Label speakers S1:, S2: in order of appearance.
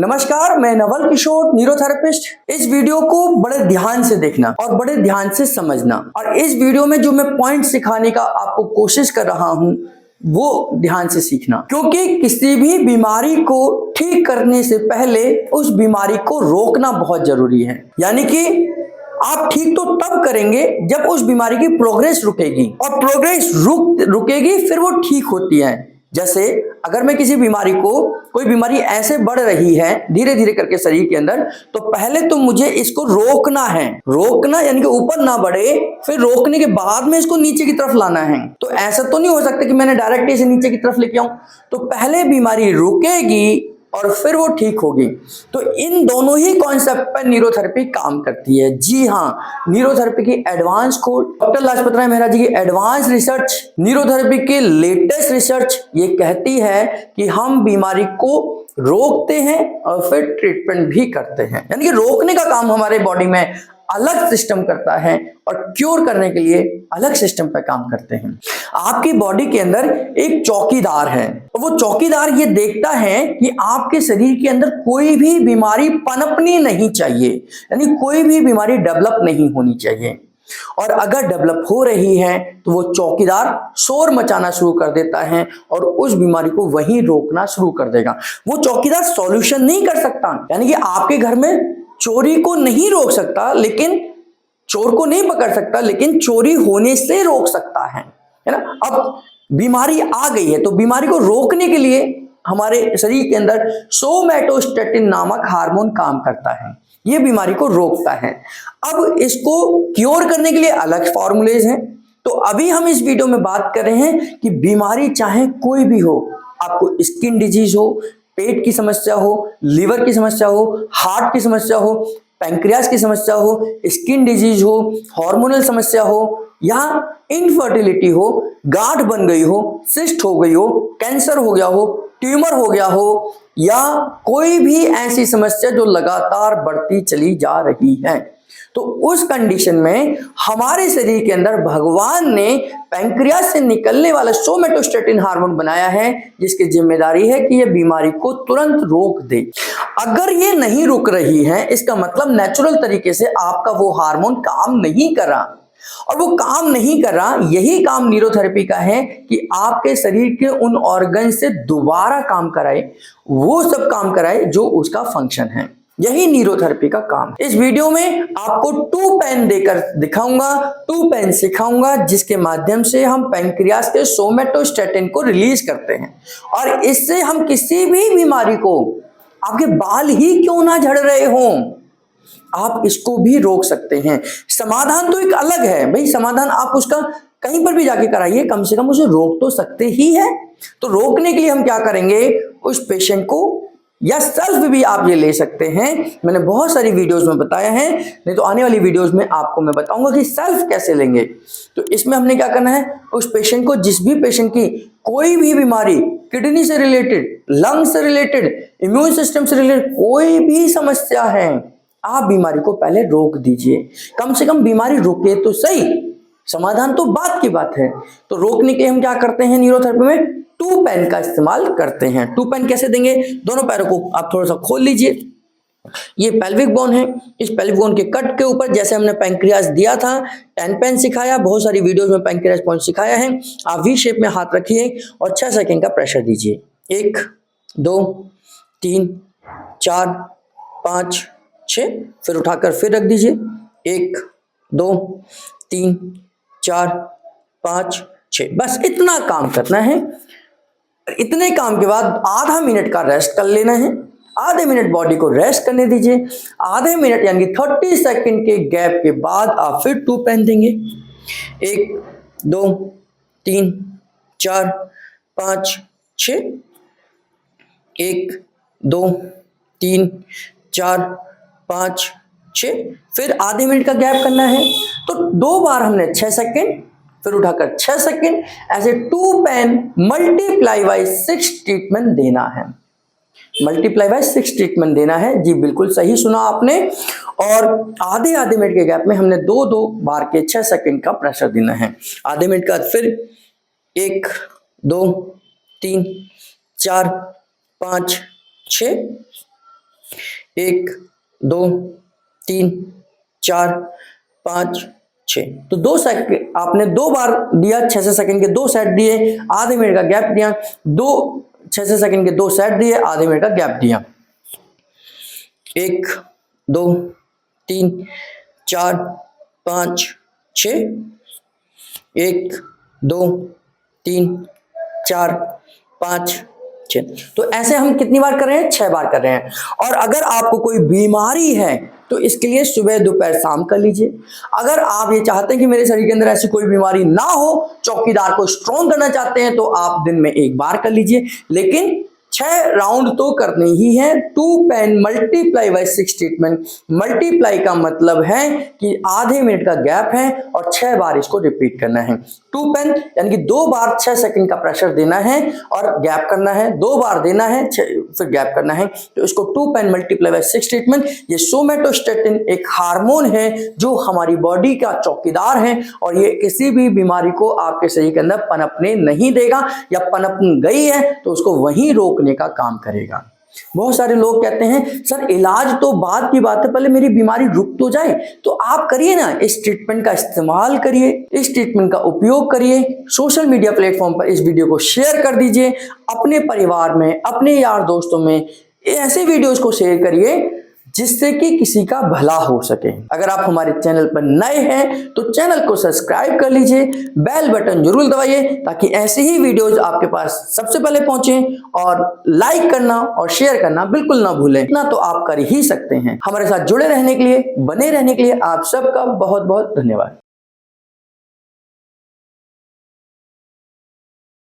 S1: नमस्कार, मैं नवल किशोर, न्यूरोथेरेपिस्ट। इस वीडियो को बड़े ध्यान से देखना और बड़े ध्यान से समझना। और इस वीडियो में जो मैं पॉइंट सिखाने का आपको कोशिश कर रहा हूं वो ध्यान से सीखना, क्योंकि किसी भी बीमारी को ठीक करने से पहले उस बीमारी को रोकना बहुत जरूरी है। यानी कि आप ठीक तो तब करेंगे जब उस बीमारी की प्रोग्रेस रुकेगी, और प्रोग्रेस रुकेगी फिर वो ठीक होती है। जैसे अगर मैं किसी बीमारी को, कोई बीमारी ऐसे बढ़ रही है धीरे धीरे करके शरीर के अंदर, तो पहले तो मुझे इसको रोकना है। रोकना यानी कि ऊपर ना बढ़े, फिर रोकने के बाद में इसको नीचे की तरफ लाना है। तो ऐसा तो नहीं हो सकता कि मैंने डायरेक्ट इसे नीचे की तरफ लेके आऊं। तो पहले बीमारी रुकेगी और फिर वो ठीक होगी। तो इन दोनों ही कॉन्सेप्ट पर न्यूरोथेरेपी काम करती है। जी हाँ, न्यूरोथेरेपी की advance code, doctor Lajpat Rai Mehra जी की एडवांस रिसर्च, न्यूरोथेरेपी की लेटेस्ट रिसर्च ये कहती है कि हम बीमारी को रोकते हैं और फिर ट्रीटमेंट भी करते हैं। यानी कि रोकने का काम हमारे बॉडी में अलग सिस्टम करता है और क्योर करने के लिए अलग सिस्टम पर काम करते हैं। आपकी बॉडी के अंदर एक चौकीदार है, और वो चौकीदार ये देखता है कि आपके शरीर के अंदर कोई भी बीमारी पनपनी नहीं चाहिए, यानी कोई भी बीमारी डेवलप नहीं होनी चाहिए। और अगर डेवलप हो रही है तो वो चौकीदार शोर मचाना शुरू कर देता है और उस बीमारी को वहीं रोकना शुरू कर देगा। वो चौकीदार सॉल्यूशन नहीं कर सकता, यानी कि आपके घर में चोरी को नहीं रोक सकता, लेकिन चोर को नहीं पकड़ सकता, लेकिन चोरी होने से रोक सकता है ना। अब बीमारी आ गई है तो बीमारी को रोकने के लिए हमारे शरीर के अंदर सोमैटोस्टेटिन नामक हार्मोन काम करता है। ये बीमारी को रोकता है। अब इसको क्योर करने के लिए अलग फॉर्मूलेज हैं। तो अभी हम इस वीडियो में बात कर रहे हैं कि बीमारी चाहे कोई भी हो, आपको स्किन डिजीज हो, पेट की समस्या हो, लीवर की समस्या हो, हार्ट की समस्या हो, पैंक्रियास की समस्या हो, स्किन डिजीज हो, हार्मोनल समस्या हो, या इनफर्टिलिटी हो, गांठ बन गई हो, सिस्ट हो गई हो, कैंसर हो गया हो, ट्यूमर हो गया हो, या कोई भी ऐसी समस्या जो लगातार बढ़ती चली जा रही है, तो उस कंडीशन में हमारे शरीर के अंदर भगवान ने पैंक्रियास से निकलने वाला सोमैटोस्टेटिन हार्मोन बनाया है, जिसकी जिम्मेदारी है कि यह बीमारी को तुरंत रोक दे। अगर ये नहीं रुक रही है, इसका मतलब नेचुरल तरीके से आपका वो हार्मोन काम नहीं कर रहा, और वो काम नहीं कर रहा। यही काम न्यूरोथेरेपी का है कि आपके शरीर के उन ऑर्गन से दोबारा काम कराए, वो सब काम कराए जो उसका फंक्शन है। यही न्यूरोथेरेपी का काम। इस वीडियो में आपको 2 पेन देकर दिखाऊंगा, 2 पेन सिखाऊंगा, जिसके माध्यम से हम पैंक्रियास के सोमैटोस्टेटिन को रिलीज करते हैं, और इससे हम किसी भी बीमारी को, आपके बाल ही क्यों ना झड़ रहे हों, आप इसको भी रोक सकते हैं। समाधान तो एक अलग है भाई, समाधान आप उसका कहीं पर भी जाके कराइए, कम से कम उसे रोक तो सकते ही है। तो रोकने के लिए हम क्या करेंगे, उस पेशेंट को, या सेल्फ भी आप ये ले सकते हैं। मैंने बहुत सारी वीडियोस में बताया है, नहीं तो आने वाली वीडियोस में आपको मैं बताऊंगा कि सेल्फ कैसे लेंगे। तो इसमें हमने क्या करना है, उस पेशेंट को, जिस भी पेशेंट की कोई भी बीमारी, किडनी से रिलेटेड, लंग्स से रिलेटेड, इम्यून सिस्टम से रिलेटेड कोई भी समस्या है, आप बीमारी को पहले रोक दीजिए। कम से कम बीमारी रुके तो सही, समाधान तो बात की बात है। तो रोकने के हम क्या करते हैं न्यूरोथेरेपी में, 2 पेन का इस्तेमाल करते हैं। 2 पेन कैसे देंगे, दोनों पैरों को आप थोड़ा सा खोल लीजिए। ये पेल्विक बोन है, इस पेल्विक बोन के कट के ऊपर जैसे हमने पैंक्रियास दिया था, 10 पेन सिखाया, बहुत सारी वीडियोस में पैंक्रियास पॉइंट सिखाया है। आप वी शेप में हाथ रखिए और 6 सेकंड का प्रेशर दीजिए। 1 2 3 4 5 6, फिर उठाकर फिर रख दीजिए। 1 2 3 4 5 6, बस इतना काम करना है। इतने काम के बाद आधा मिनट का रेस्ट कर लेना है। आधे मिनट बॉडी को रेस्ट करने दीजिए। आधे मिनट यानी 30 सेकंड के गैप के बाद आप फिर 2 पेन देंगे। 1 2 3 4 5 6, 1 2 3 4 5 6, फिर आधे मिनट का गैप करना है। तो 2 बार हमने 6 सेकंड, फिर उठाकर 6 सेकंड, ऐसे 2 पेन मल्टीप्लाई बाय 6 ट्रीटमेंट देना है। मल्टीप्लाई बाय 6 ट्रीटमेंट देना है। जी बिल्कुल सही सुना आपने। और आधे आधे मिनट के गैप में हमने 2 बार के 6 सेकंड का प्रेशर देना है। आधे मिनट का फिर 1 2 3 4 5 6, 1 2 3 4 5 6। तो 2 सेकंड आपने 2 बार दिया, 6 से सेकंड के 2 सेट दिए, आधे मिनट का गैप दिया, 6 से सेकंड के 2 सेट दिए, आधे मिनट का गैप दिया। 1 2 3 4 5 6। 1 2 3 4 5 6। तो ऐसे हम कितनी बार कर रहे हैं? 6 बार कर रहे हैं। और अगर आपको कोई बीमारी है तो इसके लिए सुबह दोपहर शाम कर लीजिए। अगर आप ये चाहते हैं कि मेरे शरीर के अंदर ऐसी कोई बीमारी ना हो, चौकीदार को स्ट्रॉन्ग करना चाहते हैं, तो आप दिन में 1 बार कर लीजिए, लेकिन 6 राउंड तो करने ही है। 2 pen multiply by 6 treatment. Multiply का मतलब है कि आधे मिनट का गैप है और 6 बार इसको रिपीट करना है। 2 पेन यानी कि 2 बार 6 सेकंड का प्रेशर देना है और गैप करना है, 2 बार देना है फिर गैप करना है। तो इसको 2 पेन मल्टीप्लाई बाय 6 ट्रीटमेंट। ये सोमेटोस्टेटिन एक हार्मोन है जो हमारी बॉडी का चौकीदार है और ये किसी भी बीमारी को आपके शरीर के अंदर पनपने नहीं देगा, या पनप गई है तो उसको वहीं रोकने का काम करेगा। बहुत सारे लोग कहते हैं सर इलाज तो बाद की बात है, पहले मेरी बीमारी रुक तो जाए। तो आप करिए ना, इस ट्रीटमेंट का इस्तेमाल करिए, इस ट्रीटमेंट का उपयोग करिए। सोशल मीडिया प्लेटफॉर्म पर इस वीडियो को शेयर कर दीजिए, अपने परिवार में, अपने यार दोस्तों में ऐसे वीडियोस को शेयर करिए जिससे कि किसी का भला हो सके। अगर आप हमारे चैनल पर नए हैं तो चैनल को सब्सक्राइब कर लीजिए, बेल बटन जरूर दबाइए ताकि ऐसे ही वीडियोस आपके पास सबसे पहले पहुंचे। और लाइक करना और शेयर करना बिल्कुल ना भूलें, इतना तो आप कर ही सकते हैं। हमारे साथ जुड़े रहने के लिए, बने रहने के लिए आप सबका बहुत बहुत धन्यवाद।